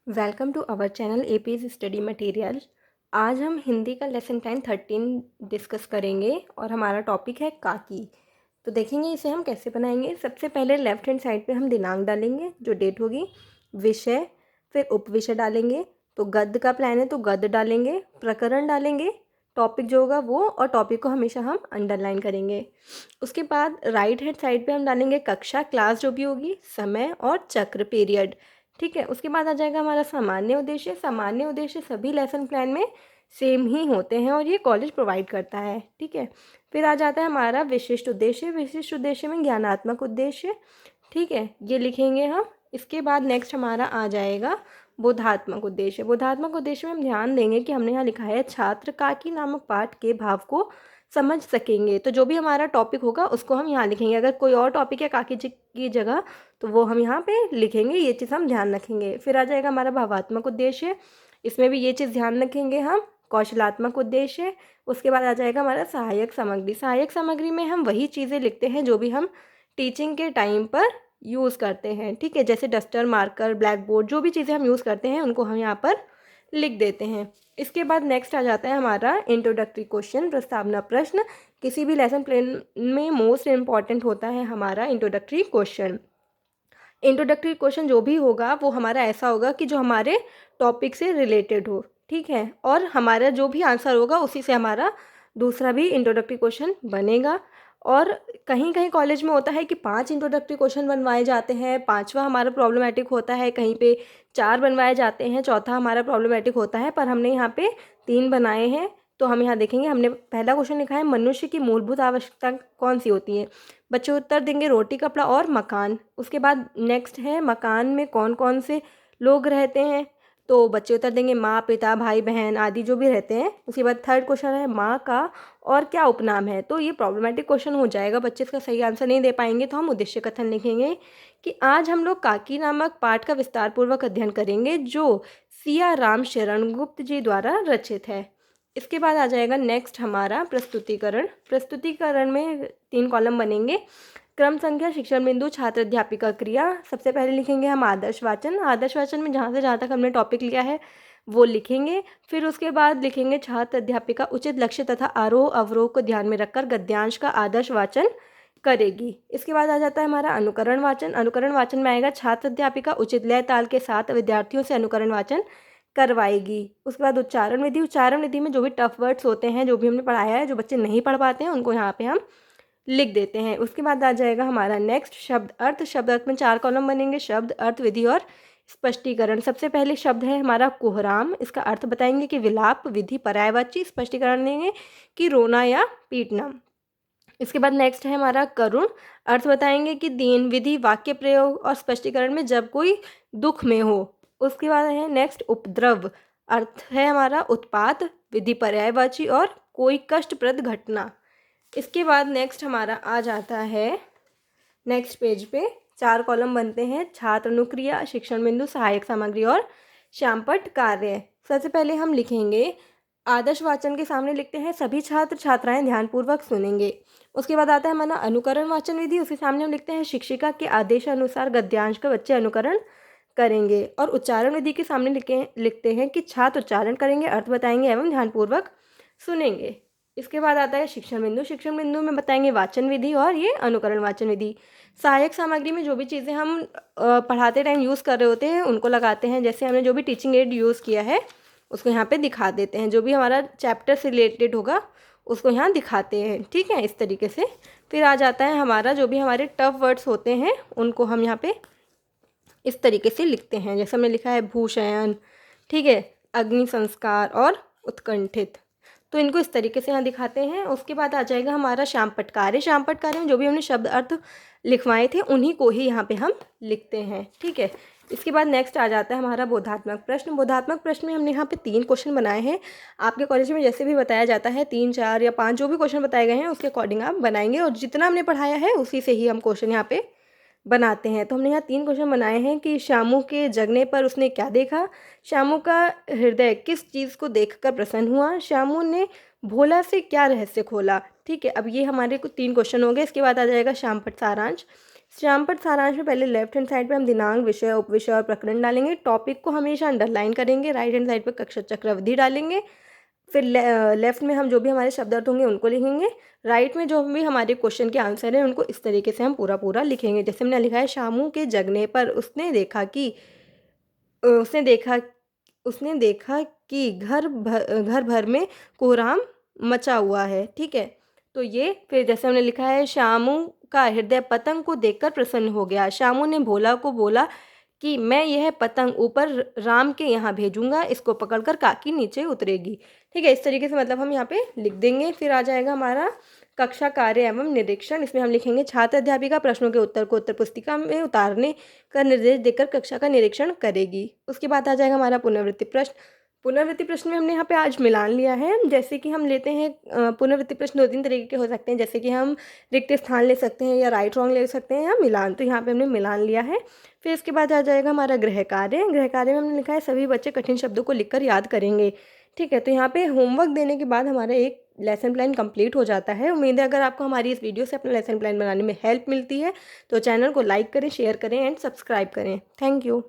Welcome to our channel APs study material. आज हम हिंदी का लेसन 10-13 डिस्कस करेंगे और हमारा टॉपिक है काकी। तो देखेंगे इसे हम कैसे बनाएंगे। सबसे पहले लेफ्ट हैंड साइड पे हम दिनांक डालेंगे, जो डेट होगी, विषय, फिर उपविषय डालेंगे। तो गद्य का प्लान है तो गद्य डालेंगे, प्रकरण डालेंगे, टॉपिक जो होगा वो, और टॉपिक को हमेशा हम अंडरलाइन करेंगे। उसके बाद राइट हैंड साइड पे हम डालेंगे कक्षा, क्लास जो भी होगी, समय और चक्र, पीरियड। ठीक है। उसके बाद आ जाएगा हमारा सामान्य उद्देश्य। सामान्य उद्देश्य सभी लेसन प्लान में सेम ही होते हैं और ये कॉलेज प्रोवाइड करता है। ठीक है। फिर आ जाता है हमारा विशिष्ट उद्देश्य। विशिष्ट उद्देश्य में ज्ञानात्मक उद्देश्य। ठीक है, ये लिखेंगे हम। इसके बाद नेक्स्ट हमारा आ जाएगा बोधात्मक उद्देश्य। बोधात्मक उद्देश्य में हम ध्यान देंगे कि हमने यहाँ लिखा है छात्र काकी नामक पाठ के भाव को समझ सकेंगे। तो जो भी हमारा टॉपिक होगा उसको हम यहाँ लिखेंगे। अगर कोई और टॉपिक है काकी जी की जगह तो वो हम यहाँ पे लिखेंगे। ये चीज़ हम ध्यान रखेंगे। फिर आ जाएगा हमारा भावात्मक उद्देश्य। इसमें भी ये चीज़ ध्यान रखेंगे हम। कौशलात्मक उद्देश्य। उसके बाद आ जाएगा हमारा सहायक सामग्री। सहायक सामग्री में हम वही चीज़ें लिखते हैं जो भी हम टीचिंग के टाइम पर यूज़ करते हैं। ठीक है, जैसे डस्टर, मार्कर, ब्लैक बोर्ड, जो भी चीज़ें हम यूज़ करते हैं उनको हम यहाँ पर लिख देते हैं। इसके बाद नेक्स्ट आ जाता है हमारा इंट्रोडक्टरी क्वेश्चन, प्रस्तावना प्रश्न। किसी भी लेसन प्लान में मोस्ट इम्पॉर्टेंट होता है हमारा इंट्रोडक्टरी क्वेश्चन। इंट्रोडक्टरी क्वेश्चन जो भी होगा वो हमारा ऐसा होगा कि जो हमारे टॉपिक से रिलेटेड हो। ठीक है, और हमारा जो भी आंसर होगा उसी से हमारा दूसरा भी इंट्रोडक्टरी क्वेश्चन बनेगा। और कहीं कहीं कॉलेज में होता है कि 5 इंट्रोडक्टरी क्वेश्चन बनवाए जाते हैं, 5वां हमारा प्रॉब्लमेटिक होता है, कहीं पे 4 बनवाए जाते हैं, चौथा हमारा प्रॉब्लमेटिक होता है, पर हमने यहाँ पे 3 बनाए हैं। तो हम यहाँ देखेंगे, हमने पहला क्वेश्चन लिखा है मनुष्य की मूलभूत आवश्यकता कौन सी होती है। बच्चे उत्तर देंगे रोटी, कपड़ा और मकान। उसके बाद नेक्स्ट है मकान में कौन कौन से लोग रहते हैं। तो बच्चे उत्तर देंगे माँ, पिता, भाई, बहन आदि जो भी रहते हैं। उसके बाद थर्ड क्वेश्चन है माँ का और क्या उपनाम है। तो ये प्रॉब्लमेटिक क्वेश्चन हो जाएगा, बच्चे इसका सही आंसर नहीं दे पाएंगे। तो हम उद्देश्य कथन लिखेंगे कि आज हम लोग काकी नामक पाठ का विस्तार पूर्वक अध्ययन करेंगे जो सिया राम शरण गुप्त जी द्वारा रचित है। इसके बाद आ जाएगा नेक्स्ट हमारा प्रस्तुतिकरण। प्रस्तुतिकरण में 3 कॉलम बनेंगे। क्रम संख्या, शिक्षण बिंदु, छात्र, अध्यापिका, क्रिया। सबसे पहले लिखेंगे हम आदर्श वाचन। आदर्श वाचन में जहाँ से जहाँ तक हमने टॉपिक लिया है वो लिखेंगे। फिर उसके बाद लिखेंगे छात्र अध्यापिका उचित लक्ष्य तथा आरोह अवरोह को ध्यान में रखकर गद्यांश का आदर्श वाचन करेगी। इसके बाद आ जाता है हमारा अनुकरण वाचन। अनुकरण वाचन में आएगा छात्र अध्यापिका उचित लय ताल के साथ विद्यार्थियों से अनुकरण वाचन करवाएगी। उसके बाद उच्चारण विधि। उच्चारण विधि में जो भी टफ वर्ड्स होते हैं, जो भी हमने पढ़ाया है, जो बच्चे नहीं पढ़ पाते हैं, उनको यहाँ पे हम लिख देते हैं। उसके बाद आ जाएगा हमारा नेक्स्ट शब्द अर्थ। शब्द अर्थ में 4 कॉलम बनेंगे, शब्द अर्थ, विधि और स्पष्टीकरण। सबसे पहले शब्द है हमारा कोहराम। इसका अर्थ बताएंगे कि विलाप, विधि पर्यायवाची, स्पष्टीकरण देंगे कि रोना या पीटना। इसके बाद नेक्स्ट है हमारा करुण। अर्थ बताएंगे कि दीन, विधि, वाक्य प्रयोग और स्पष्टीकरण में जब कोई दुख में हो। उसके बाद है नेक्स्ट उपद्रव। अर्थ है हमारा उत्पात, विधि पर्यायवाची और कोई कष्टप्रद घटना। इसके बाद नेक्स्ट हमारा आ जाता है नेक्स्ट पेज पे 4 कॉलम बनते हैं, छात्र अनुक्रिया, शिक्षण बिंदु, सहायक सामग्री और श्यामपट्ट कार्य। सबसे पहले हम लिखेंगे आदर्श वाचन के सामने लिखते हैं सभी छात्र छात्राएं ध्यानपूर्वक सुनेंगे। उसके बाद आता है हमारा अनुकरण वाचन विधि। उसके सामने हम लिखते हैं शिक्षिका के आदेशानुसार गद्यांश का बच्चे अनुकरण करेंगे। और उच्चारण विधि के सामने लिखते हैं कि छात्र उच्चारण करेंगे, अर्थ बताएंगे एवं ध्यानपूर्वक सुनेंगे। इसके बाद आता है शिक्षण बिंदु। शिक्षण बिंदु में बताएंगे वाचन विधि और ये अनुकरण वाचन विधि। सहायक सामग्री में जो भी चीज़ें हम पढ़ाते टाइम यूज़ कर रहे होते हैं उनको लगाते हैं। जैसे हमने जो भी टीचिंग एड यूज़ किया है उसको यहाँ पे दिखा देते हैं, जो भी हमारा चैप्टर से रिलेटेड होगा उसको यहाँ दिखाते हैं। ठीक है, इस तरीके से। फिर आ जाता है हमारा जो भी हमारे टफ वर्ड्स होते हैं उनको हम यहाँ पे इस तरीके से लिखते हैं। जैसे हमने लिखा है भूषयन, ठीक है, अग्नि संस्कार और उत्कंठित। तो इनको इस तरीके से यहाँ दिखाते हैं। उसके बाद आ जाएगा हमारा श्यामपट्ट कार्य। श्यामपट्ट कार्य में जो भी हमने शब्द अर्थ लिखवाए थे उन्हीं को ही यहाँ पे हम लिखते हैं। ठीक है। इसके बाद नेक्स्ट आ जाता है हमारा बोधात्मक प्रश्न। बोधात्मक प्रश्न में हमने यहाँ पे 3 क्वेश्चन बनाए हैं। आपके कॉलेज में जैसे भी बताया जाता है 3, 4 या 5 जो भी क्वेश्चन बताए गए हैं उसके अकॉर्डिंग आप बनाएंगे, और जितना हमने पढ़ाया है उसी से ही हम क्वेश्चन यहाँ पे बनाते हैं। तो हमने यहाँ 3 क्वेश्चन बनाए हैं कि शामू के जगने पर उसने क्या देखा, शामू का हृदय किस चीज़ को देखकर प्रसन्न हुआ, शामू ने भोला से क्या रहस्य खोला। ठीक है, अब ये हमारे कुछ 3 क्वेश्चन हो गए। इसके बाद आ जाएगा श्यामपट्ट सारांश। श्यामपट्ट सारांश में पहले लेफ्ट हैंड साइड पे हम दिनांक, विषय, उपविषय और प्रकरण डालेंगे। टॉपिक को हमेशा अंडरलाइन करेंगे। राइट हैंड साइड पे कक्षा चक्र अवधि डालेंगे। फिर लेफ्ट में हम जो भी हमारे शब्दार्थ होंगे उनको लिखेंगे। राइट में जो भी हमारे क्वेश्चन के आंसर हैं उनको इस तरीके से हम पूरा पूरा लिखेंगे। जैसे हमने लिखा है, शामू के जगने पर उसने देखा उसने देखा कि घर भर में कोहराम मचा हुआ है। ठीक है, तो ये फिर जैसे हमने लिखा है, शामू का हृदय पतंग को देखकर प्रसन्न हो गया। शामू ने भोला को बोला कि मैं यह पतंग ऊपर राम के यहाँ भेजूंगा, इसको पकड़कर काकी नीचे उतरेगी। ठीक है, इस तरीके से मतलब हम यहाँ पे लिख देंगे। फिर आ जाएगा हमारा कक्षा कार्य एवं निरीक्षण। इसमें हम लिखेंगे, छात्र अध्यापिका प्रश्नों के उत्तर को उत्तर पुस्तिका में उतारने का निर्देश देकर कक्षा का निरीक्षण करेगी। उसके बाद आ जाएगा हमारा पुनरावृत्ति प्रश्न। पुनरावृत्ति प्रश्न में हमने यहाँ पे आज मिलान लिया है। जैसे कि हम लेते हैं पुनरावृत्ति प्रश्न 2-3 तरीके के हो सकते हैं, जैसे कि हम रिक्त स्थान ले सकते हैं या राइट रॉन्ग ले सकते हैं या मिलान। तो यहाँ पे हमने मिलान लिया है। फिर इसके बाद आ जाएगा हमारा गृह कार्य। गृह कार्य में हमने लिखा है, सभी बच्चे कठिन शब्दों को लिखकर याद करेंगे। ठीक है, तो यहाँ पे होमवर्क देने के बाद हमारा एक लेसन प्लान कंप्लीट हो जाता है। उम्मीद है अगर आपको हमारी इस वीडियो से अपना लेसन प्लान बनाने में हेल्प मिलती है तो चैनल को लाइक करें, शेयर करें एंड सब्सक्राइब करें। Thank you.